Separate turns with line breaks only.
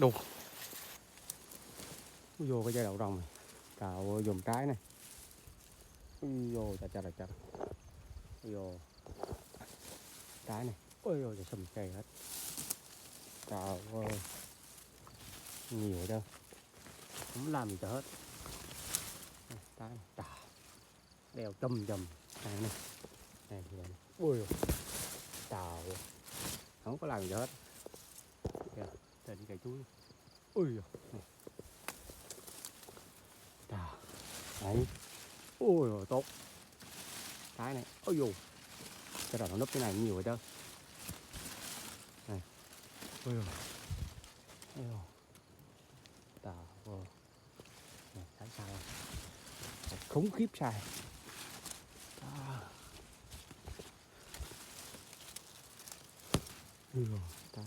Đủ. Vô cái dây đậu rồng này. Cào dùng trái này. Vô chà. Vô trái này. Ôi ôi sầm cây hết. Cào nhiều ở đâu. Không làm gì cho hết. Trái này. Đeo chầm này này. Này như vậy này. Ôi cào không có làm gì hết. Kìa, trên cây chuối. Ui này. Đấy. Ui tốt. Trái này. Ôi dù. Cái đầu nó núp cái này nhiều rồi chứ. Này. Ui dồi. Ui dồi. Tào vô. Này, trái sai. Khủng khiếp sai. Ui dồi. Trái.